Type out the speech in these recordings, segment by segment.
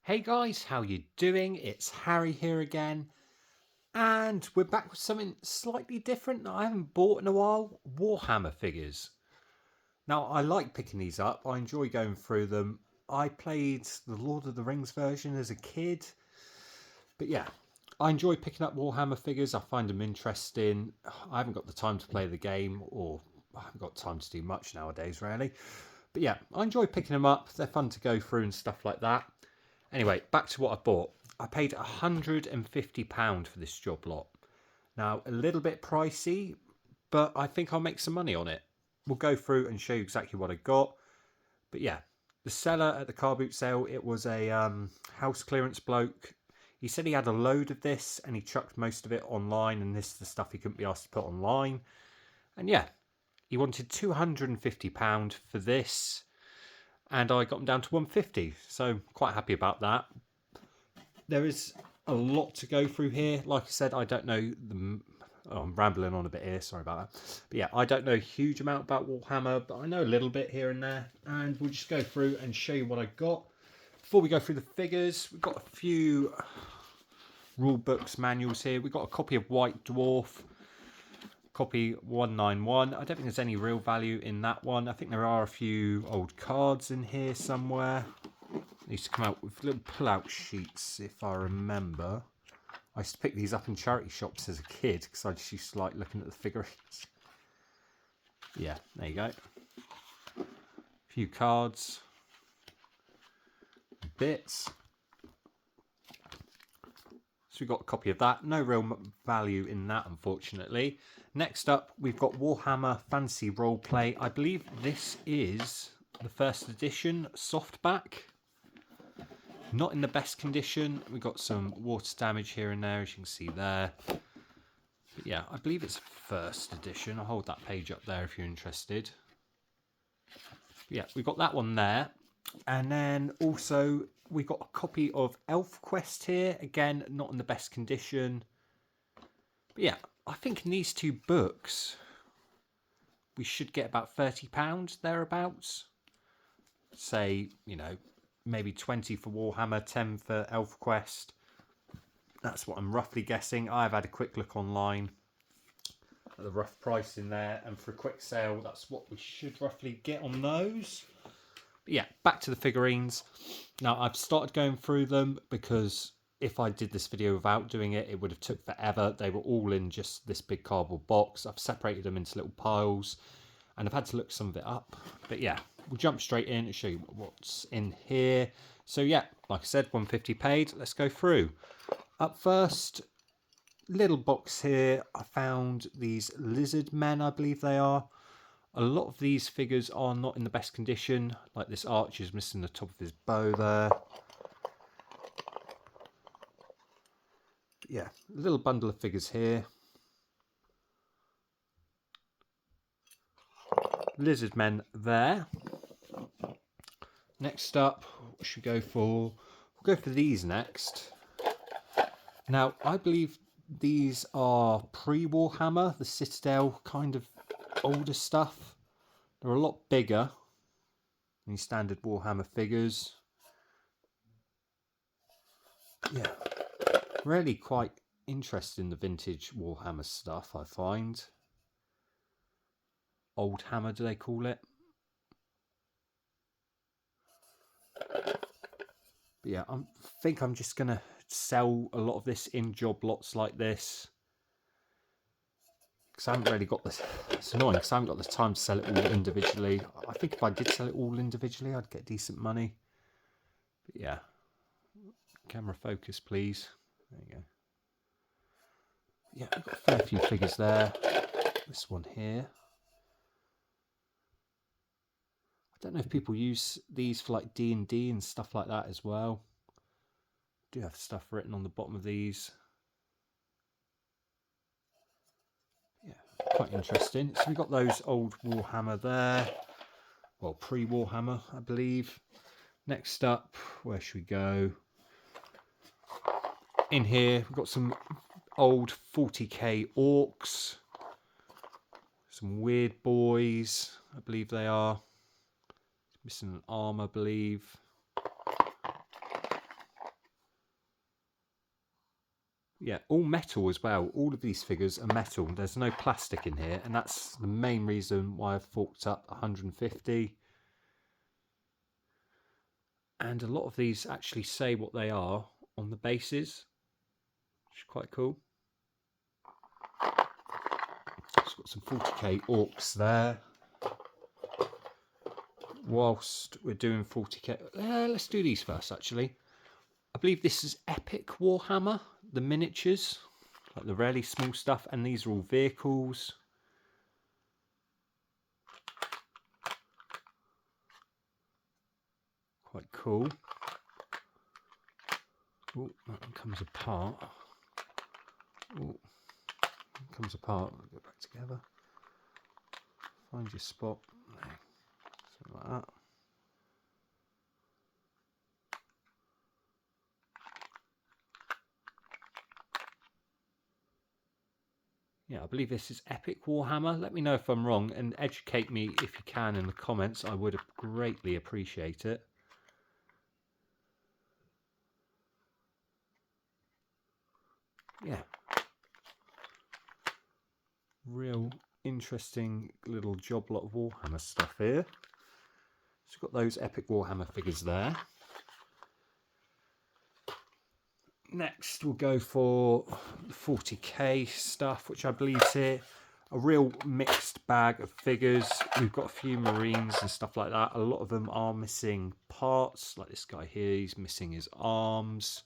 Hey guys, how you doing? It's Harry here again, and we're back with something slightly different that I haven't bought in a while, Warhammer figures. Now, I like picking these up, I enjoy going through them. I played the Lord of the Rings version as a kid, but yeah, I enjoy picking up Warhammer figures, I find them interesting. I haven't got the time to play the game, or I haven't got time to do much nowadays really. But yeah, I enjoy picking them up, they're fun to go through and stuff like that. Anyway, back to what I bought. I paid £150 for this job lot. Now, a little bit pricey, but I think I'll make some money on it. We'll go through and show you exactly what I got. But yeah, the seller at the car boot sale, it was a house clearance bloke. He said he had a load of this and he chucked most of it online, and this is the stuff he couldn't be asked to put online. And yeah, he wanted £250 for this, and I got him down to 150, so quite happy about that. There is a lot to go through here. Like I said, I don't know I'm rambling on a bit here, sorry about that. But yeah, I don't know a huge amount about Warhammer, but I know a little bit here and there, and we'll just go through and show you what I got. Before we go through the figures, we've got a few rule books, manuals here. We've got a copy of White Dwarf, copy 191. I don't think there's any real value in that one. I think there are a few old cards in here somewhere. They used to come out with little pull-out sheets, if I remember. I used to pick these up in charity shops as a kid because I just used to like looking at the figurines. Yeah, there you go. A few cards, bits. So we've got a copy of that. No real value in that, unfortunately. Next up, we've got Warhammer Fantasy Roleplay. I believe this is the first edition softback. Not in the best condition. We've got some water damage here and there, as you can see there. But yeah, I believe it's first edition. I'll hold that page up there if you're interested. But yeah, we've got that one there. And then also we've got a copy of ElfQuest here. Again, not in the best condition. But yeah, I think in these two books, we should get about £30 thereabouts. Say, you know, maybe 20 for Warhammer, 10 for ElfQuest. That's what I'm roughly guessing. I've had a quick look online at the rough price in there, and for a quick sale, that's what we should roughly get on those. But yeah, back to the figurines. Now, I've started going through them because if I did this video without doing it, it would have took forever. They were all in just this big cardboard box. I've separated them into little piles, and I've had to look some of it up. But yeah, we'll jump straight in and show you what's in here. So yeah, like I said, 150 paid. Let's go through. Up first, little box here. I found these lizard men, I believe they are. A lot of these figures are not in the best condition. Like this archer's missing the top of his bow there. Yeah, a little bundle of figures here. Lizard men there. Next up, what should we go for? We'll go for these next. Now, I believe these are pre-Warhammer, the Citadel kind of older stuff. They're a lot bigger than standard Warhammer figures. Yeah, really quite interested in the vintage Warhammer stuff, I find. Old Hammer, do they call it? But yeah, I think I'm just going to sell a lot of this in job lots like this. Because I haven't really got this. It's annoying because I haven't got the time to sell it all individually. I think if I did sell it all individually, I'd get decent money. But yeah. Camera focus, please. There you go. Yeah, I've got a fair few figures there. This one here. I don't know if people use these for like D&D and stuff like that as well. I do have stuff written on the bottom of these. Yeah, quite interesting. So we've got those old Warhammer there. Well, pre-Warhammer, I believe. Next up, where should we go? In here, we've got some old 40k orcs. Some weird boys, I believe they are. Missing an arm, I believe. Yeah, all metal as well. All of these figures are metal. There's no plastic in here, and that's the main reason why I've forked up 150. And a lot of these actually say what they are on the bases, which is quite cool. It's got some 40k orcs there. Whilst we're doing 40k, let's do these first actually. I believe this is Epic Warhammer, the miniatures, like the really small stuff, and these are all vehicles. Quite cool. Oh, that one comes apart. Oh, comes apart. We'll go back together. Find your spot. Something like that. Yeah, I believe this is Epic Warhammer. Let me know if I'm wrong and educate me if you can in the comments. I would greatly appreciate it. Yeah. Real interesting little joblot of Warhammer stuff here. So we've got those Epic Warhammer figures there. Next we'll go for the 40k stuff, which I believe is here. A real mixed bag of figures. We've got a few Marines and stuff like that. A lot of them are missing parts, like this guy here, he's missing his arms.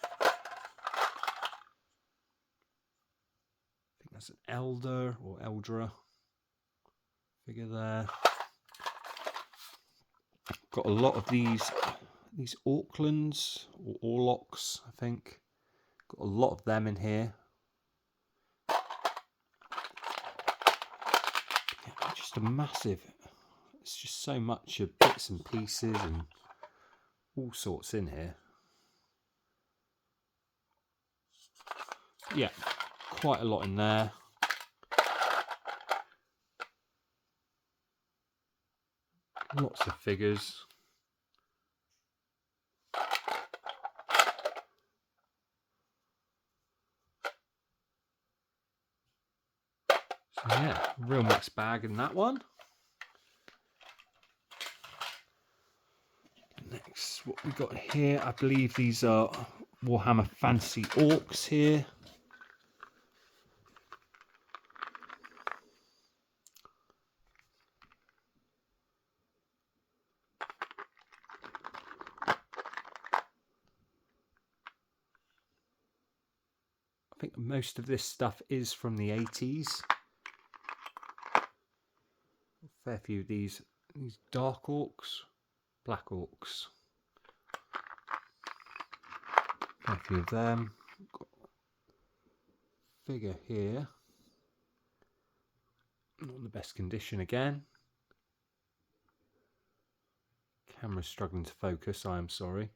I think that's an Elder or Eldra figure there. Got a lot of these Aucklands or Orlocks, I think. Got a lot of them in here. Yeah, just a massive, it's just so much of bits and pieces and all sorts in here. Yeah, quite a lot in there. Lots of figures. So yeah, real mixed bag in that one. Next, what we got here, I believe these are Warhammer Fantasy Orcs here. I think most of this stuff is from the 80s. A fair few of these dark orcs, black orcs. A fair few of them. Got a figure here. Not in the best condition again. Camera's struggling to focus, I am sorry.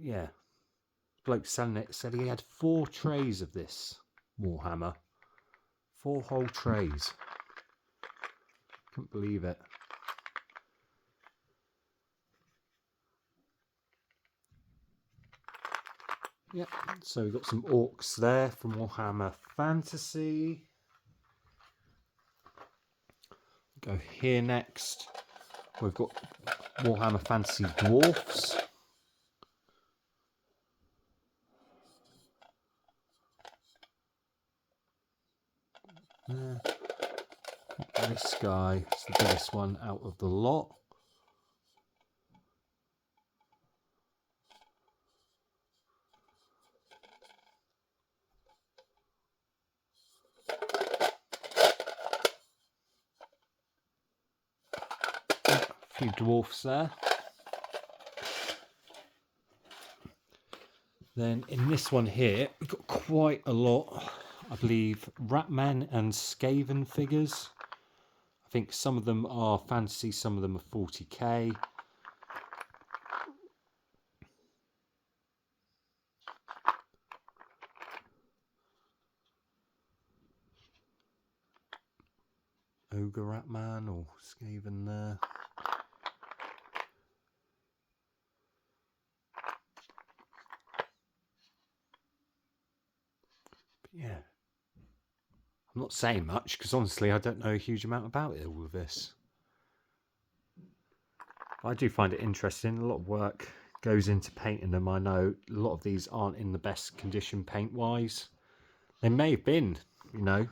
Yeah, bloke selling it said he had 4 trays of this Warhammer. 4 whole trays. Couldn't believe it. Yep, so we've got some orcs there from Warhammer Fantasy. Go here next. We've got Warhammer Fantasy Dwarfs. This guy is the biggest one out of the lot. A few dwarfs there. Then in this one here, we've got quite a lot, I believe, Ratman and Skaven figures. I think some of them are fantasy, some of them are 40k. Ogre Ratman or Skaven there. But yeah, I'm not saying much because honestly I don't know a huge amount about it, all of this. I do find it interesting. A lot of work goes into painting them. I know a lot of these aren't in the best condition paint wise. They may have been, you know,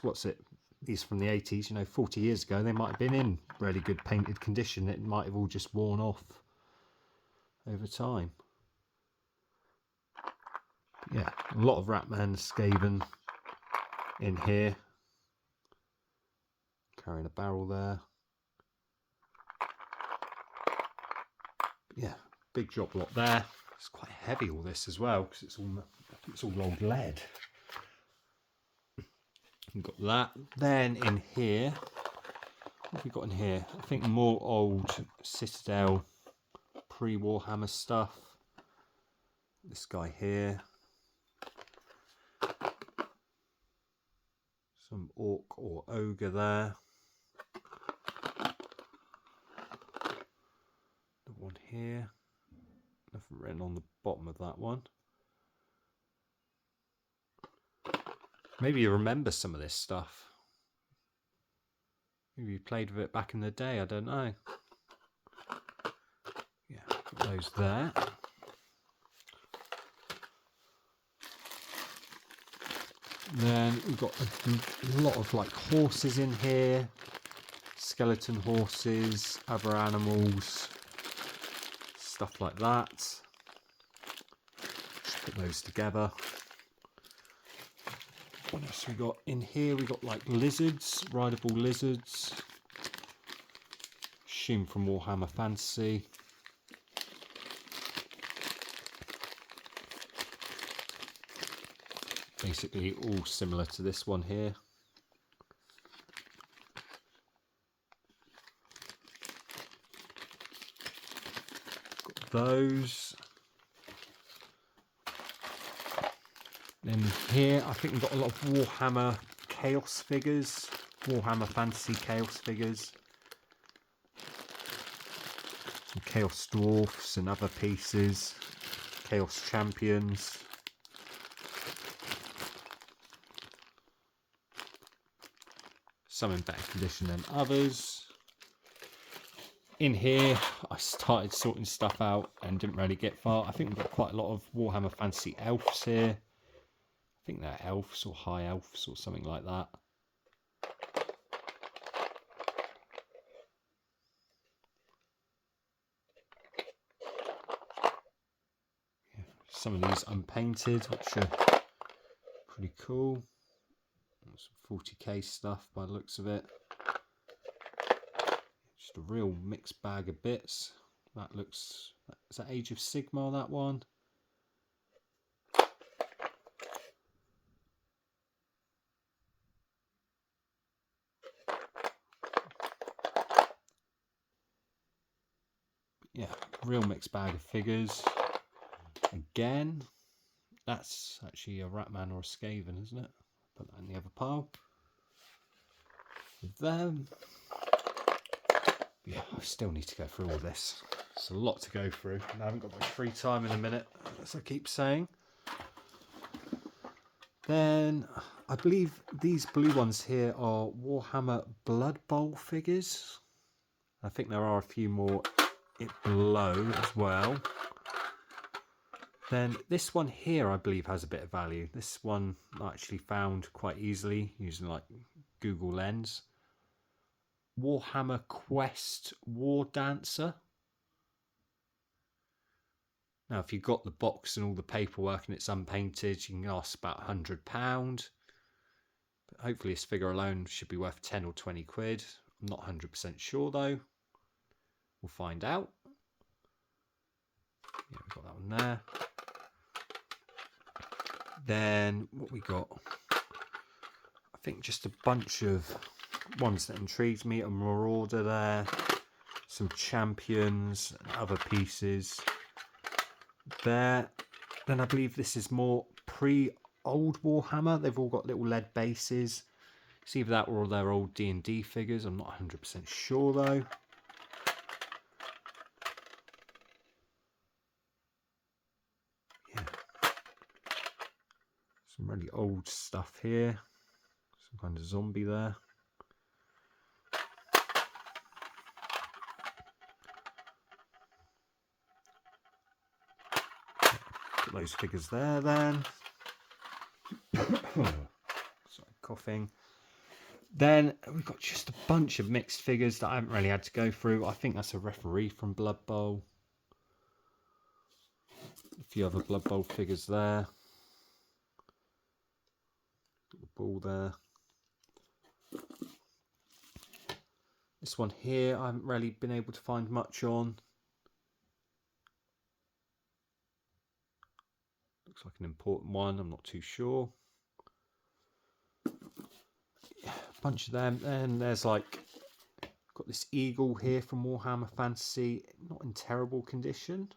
what's it, these from the 80s, you know, 40 years ago, they might have been in really good painted condition. It might have all just worn off over time. Yeah, a lot of Ratman, Skaven in here. Carrying a barrel there. Yeah, big joblot there. It's quite heavy, all this as well, because it's all, I think it's all old lead. We've got that. Then in here, what have we got in here? I think more old Citadel pre-Warhammer stuff. This guy here. Some orc or ogre there. The one here. Nothing written on the bottom of that one. Maybe you remember some of this stuff. Maybe you played with it back in the day, I don't know. Yeah, put those there. Then we've got a lot of like horses in here. Skeleton horses, other animals, stuff like that. Just put those together. What else we got in here? We got like lizards, rideable lizards. Assume from Warhammer Fantasy. Basically all similar to this one here. Got those. Then here I think we've got a lot of Warhammer Chaos figures. Warhammer Fantasy Chaos figures. Some Chaos Dwarfs and other pieces. Chaos Champions. Some in better condition than others. In here, I started sorting stuff out and didn't really get far. I think we've got quite a lot of Warhammer Fantasy Elves here. I think they're elves or high elves or something like that. Yeah, some of these unpainted, which are pretty cool. Some 40k stuff by the looks of it. Just a real mixed bag of bits. That looks, is that Age of Sigmar, that one? Yeah, real mixed bag of figures. Again, that's actually a Ratman or a Skaven, isn't it? Put that in the other pile. Then, yeah, I still need to go through all this. It's a lot to go through, and I haven't got much free time in a minute, as I keep saying. Then, I believe these blue ones here are Warhammer Blood Bowl figures. I think there are a few more below as well. Then this one here I believe has a bit of value. This one I actually found quite easily using like Google Lens. Warhammer Quest War Dancer. Now if you've got the box and all the paperwork and it's unpainted, you can ask about £100. But hopefully this figure alone should be worth 10 or 20 quid. I'm not 100% sure though. We'll find out. Yeah, we've got that one there. Then what we got? I think just a bunch of ones that intrigued me. A Marauder there. Some Champions and other pieces there. Then I believe this is more pre-old Warhammer. They've all got little lead bases. It's either that or their old D&D figures. I'm not 100% sure though. Yeah. Some really old stuff here. Some kind of zombie there. Got those figures there then. Sorry, coughing. Then we've got just a bunch of mixed figures that I haven't really had to go through. I think that's a referee from Blood Bowl. A few other Blood Bowl figures there. Got the ball there. This one here I haven't really been able to find much on. Looks like an important one, I'm not too sure. Yeah, a bunch of them. And there's like, got this eagle here from Warhammer Fantasy, not in terrible condition.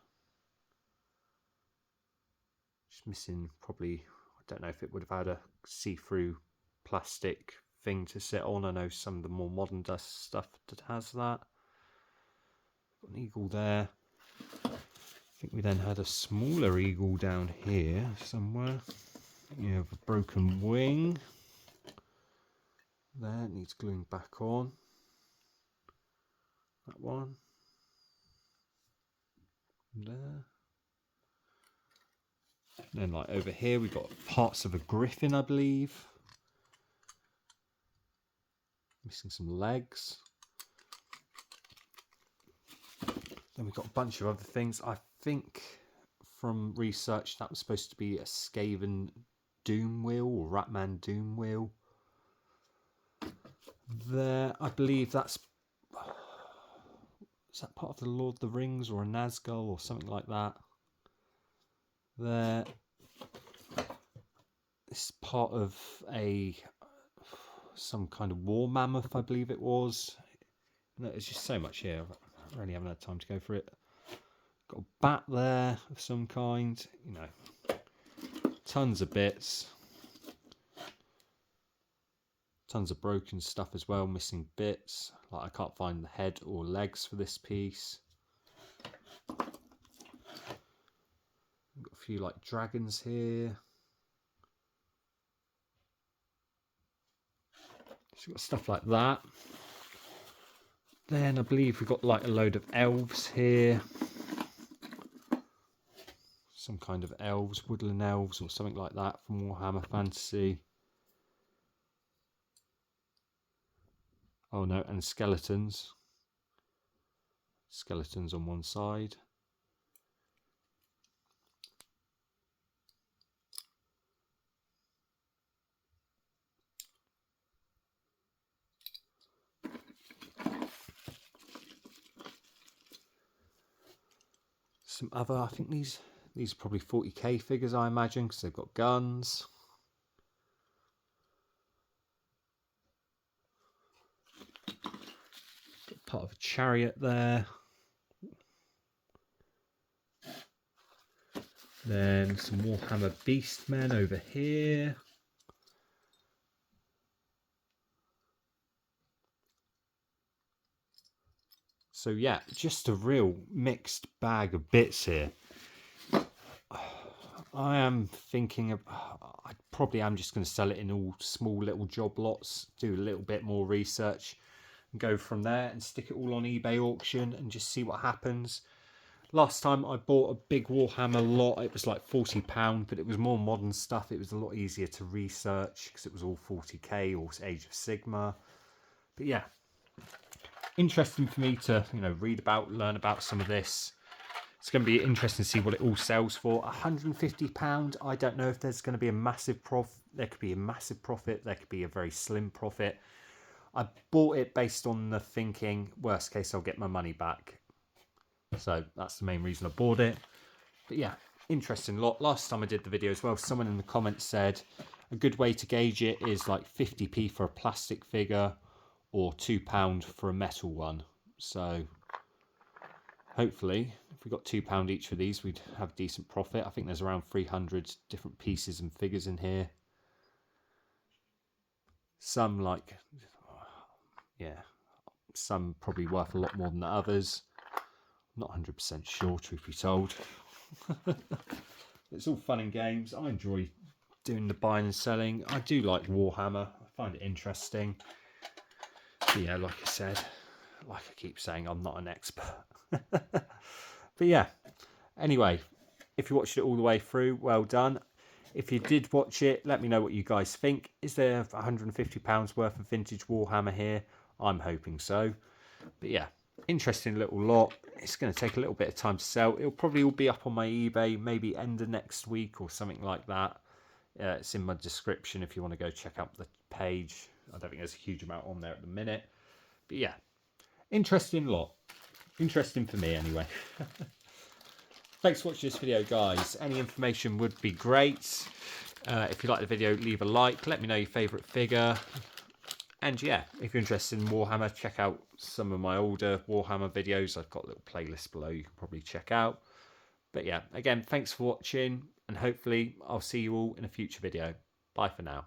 Just missing probably, I don't know if it would have had a see-through plastic thing to sit on. I know some of the more modern dust stuff that has that. Got an eagle there. I think we then had a smaller eagle down here somewhere. You have a broken wing. There, it needs gluing back on. That one. There. And then like over here we've got parts of a griffin, I believe. Missing some legs. Then we've got a bunch of other things. I think from research that was supposed to be a Skaven Doom Wheel or Ratman Doom Wheel. There, I believe that's... Is that part of the Lord of the Rings or a Nazgul or something like that? There. This is part of some kind of war mammoth, I believe it was. No, there's just so much here. I really haven't had time to go through it. Got a bat there of some kind. You know, tons of bits. Tons of broken stuff as well, missing bits. Like I can't find the head or legs for this piece. Got a few like dragons here. So we've got stuff like that. Then I believe we've got like a load of elves here. Some kind of elves, woodland elves or something like that from Warhammer Fantasy. Oh no, and skeletons. Skeletons on one side. Some other, I think these are probably 40k figures, I imagine, because they've got guns. Got part of a chariot there. Then some Warhammer Beastmen over here. So yeah, just a real mixed bag of bits here. I am thinking of, I probably am just going to sell it in all small little job lots, do a little bit more research and go from there and stick it all on eBay auction and just see what happens. Last time I bought a big Warhammer lot, it was like £40, but it was more modern stuff. It was a lot easier to research because it was all 40k or Age of Sigma. But yeah, interesting for me to, you know, read about, learn about some of this. It's going to be interesting to see what it all sells for. £150, I don't know if there's going to be a massive profit. There could be a massive profit. There could be a very slim profit. I bought it based on the thinking, worst case, I'll get my money back. So that's the main reason I bought it. But yeah, interesting lot. Last time I did the video as well, someone in the comments said a good way to gauge it is like 50p for a plastic figure or £2 for a metal one. So hopefully, if we got £2 each for these, we'd have decent profit. I think there's around 300 different pieces and figures in here. Some like, yeah, some probably worth a lot more than the others. Not 100% sure, truth be told. It's all fun and games. I enjoy doing the buying and selling. I do like Warhammer. I find it interesting. But yeah, like I said, like I keep saying, I'm not an expert. But yeah, anyway, if you watched it all the way through, well done. If you did watch it, let me know what you guys think. Is there £150 worth of vintage Warhammer here? I'm hoping so. But yeah, interesting little lot. It's going to take a little bit of time to sell. It'll probably all be up on my eBay, maybe end of next week or something like that. It's in my description if you want to go check out the page. I don't think there's a huge amount on there at the minute. But yeah, interesting lot. Interesting for me anyway. Thanks for watching this video, guys. Any information would be great. If you like the video, leave a like. Let me know your favourite figure. And yeah, if you're interested in Warhammer, check out some of my older Warhammer videos. I've got a little playlist below you can probably check out. But yeah, again, thanks for watching, and hopefully I'll see you all in a future video. Bye for now.